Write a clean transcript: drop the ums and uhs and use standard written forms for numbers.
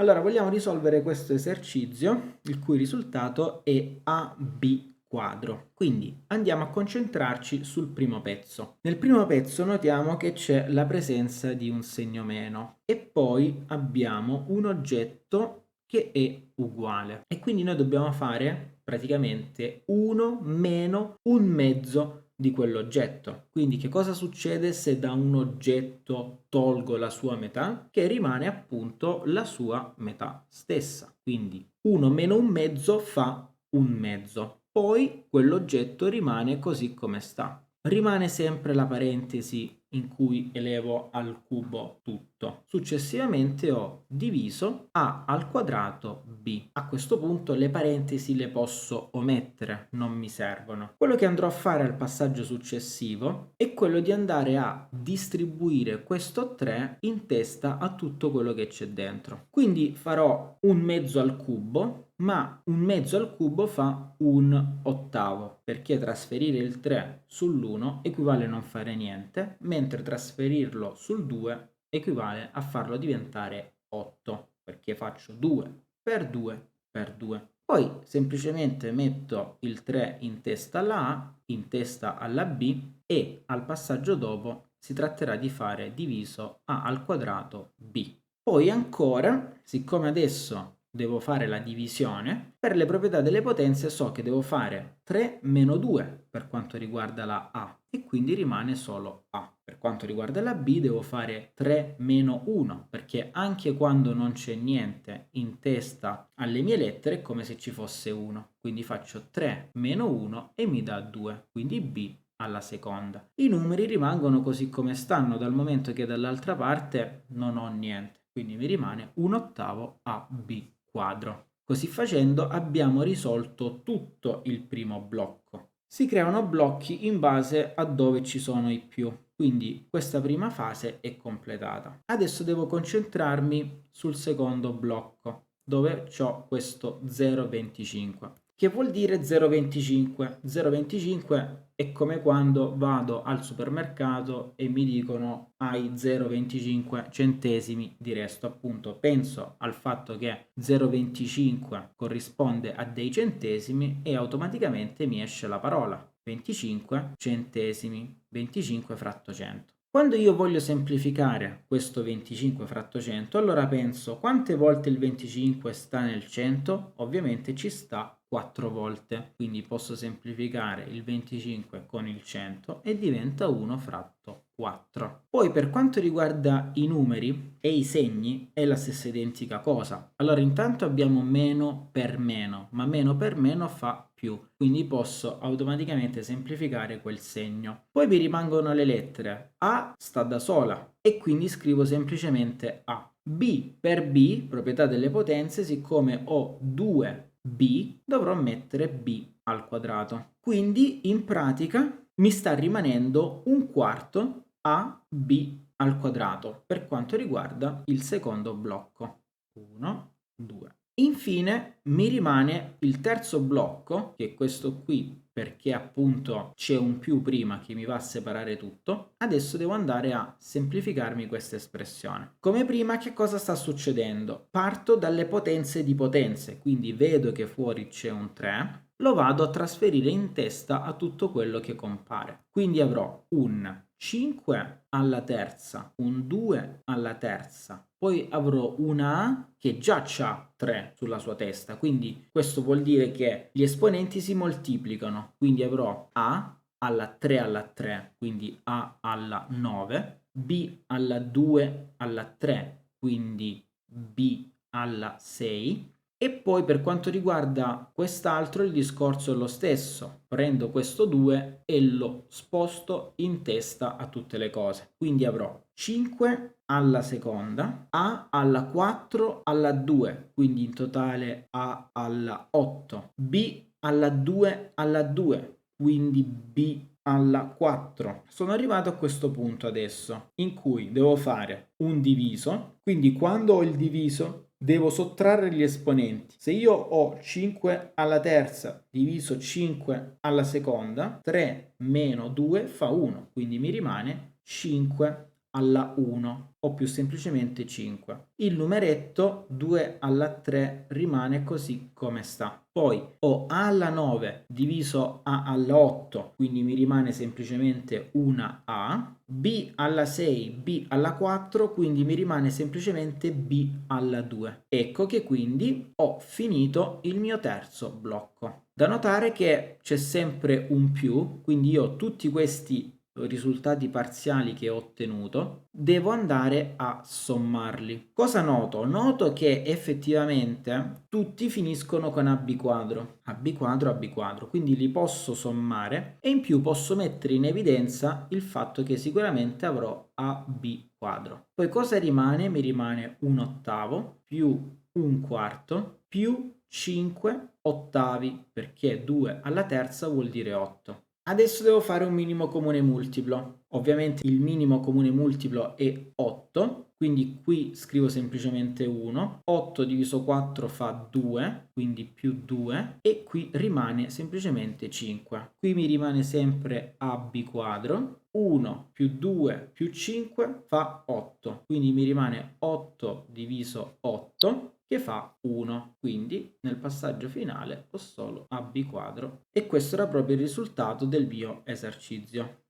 Allora, vogliamo risolvere questo esercizio, il cui risultato è AB quadro. Quindi andiamo a concentrarci sul primo pezzo. Nel primo pezzo notiamo che c'è la presenza di un segno meno e poi abbiamo un oggetto che è uguale. E quindi noi dobbiamo fare praticamente 1 meno un mezzo di quell'oggetto. Quindi che cosa succede se da un oggetto tolgo la sua metà? Che rimane appunto la sua metà stessa. Quindi 1 meno un mezzo fa un mezzo. Poi quell'oggetto rimane così come sta. Rimane sempre la parentesi in cui elevo al cubo tutto. Successivamente ho diviso a al quadrato b. A questo punto le parentesi le posso omettere, non mi servono. Quello che andrò a fare al passaggio successivo è quello di andare a distribuire questo 3 in testa a tutto quello che c'è dentro. Quindi farò un mezzo al cubo, ma un mezzo al cubo fa un ottavo, perché trasferire il 3 sull'1 equivale a non fare niente, mentre trasferirlo sul 2 equivale a farlo diventare 8, perché faccio 2 per 2 per 2. Poi semplicemente metto il 3 in testa alla A, in testa alla B e al passaggio dopo si tratterà di fare diviso A al quadrato B. Poi ancora, siccome adesso devo fare la divisione, per le proprietà delle potenze so che devo fare 3 meno 2 per quanto riguarda la A e quindi rimane solo A. Per quanto riguarda la B devo fare 3 meno 1 perché anche quando non c'è niente in testa alle mie lettere è come se ci fosse 1. Quindi faccio 3 meno 1 e mi dà 2, quindi B alla seconda. I numeri rimangono così come stanno dal momento che dall'altra parte non ho niente. Quindi mi rimane un ottavo AB quadro. Così facendo abbiamo risolto tutto il primo blocco. Si creano blocchi in base a dove ci sono i più, quindi questa prima fase è completata. Adesso devo concentrarmi sul secondo blocco, dove ho questo 0,25. Che vuol dire 0,25? 0,25 è come quando vado al supermercato e mi dicono hai 0,25 centesimi di resto. Appunto, penso al fatto che 0,25 corrisponde a dei centesimi e automaticamente mi esce la parola 25 centesimi, 25 fratto 100. Quando io voglio semplificare questo 25 fratto 100, allora penso quante volte il 25 sta nel 100? Ovviamente ci sta 4 volte, quindi posso semplificare il 25 con il 100 e diventa 1 fratto 4. Poi per quanto riguarda i numeri e i segni è la stessa identica cosa. Allora intanto abbiamo meno per meno, ma meno per meno fa più, quindi posso automaticamente semplificare quel segno. Poi mi rimangono le lettere. A sta da sola e quindi scrivo semplicemente A. B per B, proprietà delle potenze, siccome ho 2B, dovrò mettere B al quadrato. Quindi in pratica mi sta rimanendo un quarto AB al quadrato per quanto riguarda il secondo blocco. 1, 2. Infine mi rimane il terzo blocco, che è questo qui, perché appunto c'è un più prima che mi va a separare tutto. Adesso devo andare a semplificarmi questa espressione. Come prima, che cosa sta succedendo? Parto dalle potenze di potenze, quindi vedo che fuori c'è un 3, lo vado a trasferire in testa a tutto quello che compare. Quindi avrò un 5 alla terza, un 2 alla terza, poi avrò una A che già ha 3 sulla sua testa, quindi questo vuol dire che gli esponenti si moltiplicano, quindi avrò A alla 3, quindi A alla 9, B alla 2 alla 3, quindi B alla 6, e poi per quanto riguarda quest'altro il discorso è lo stesso, prendo questo 2 e lo sposto in testa a tutte le cose, quindi avrò 5 alla seconda, A alla 4 alla 2, quindi in totale A alla 8, B alla 2 alla 2, quindi B alla 4. Sono arrivato a questo punto adesso in cui devo fare un diviso, quindi quando ho il diviso devo sottrarre gli esponenti. Se io ho 5 alla terza diviso 5 alla seconda, 3 meno 2 fa 1, quindi mi rimane 5 alla 1. o più semplicemente 5. Il numeretto 2 alla 3 rimane così come sta. Poi ho a alla 9 diviso a alla 8, quindi mi rimane semplicemente una a, b alla 6, b alla 4, quindi mi rimane semplicemente b alla 2. Ecco che quindi ho finito il mio terzo blocco. Da notare che c'è sempre un più, quindi io tutti questi risultati parziali che ho ottenuto devo andare a sommarli. Cosa noto? Noto che effettivamente tutti finiscono con ab quadro, ab quadro, ab quadro, quindi li posso sommare e in più posso mettere in evidenza il fatto che sicuramente avrò ab quadro. Poi cosa rimane? Mi rimane un ottavo più un quarto più 5 ottavi, perché 2 alla terza vuol dire 8. Adesso devo fare un minimo comune multiplo. Ovviamente il minimo comune multiplo è 8, quindi qui scrivo semplicemente 1. 8 diviso 4 fa 2, quindi più 2, e qui rimane semplicemente 5. Qui mi rimane sempre ab quadro. 1 più 2 più 5 fa 8, quindi mi rimane 8 diviso 8 che fa 1, quindi nel passaggio finale ho solo ab quadro e questo era proprio il risultato del mio esercizio.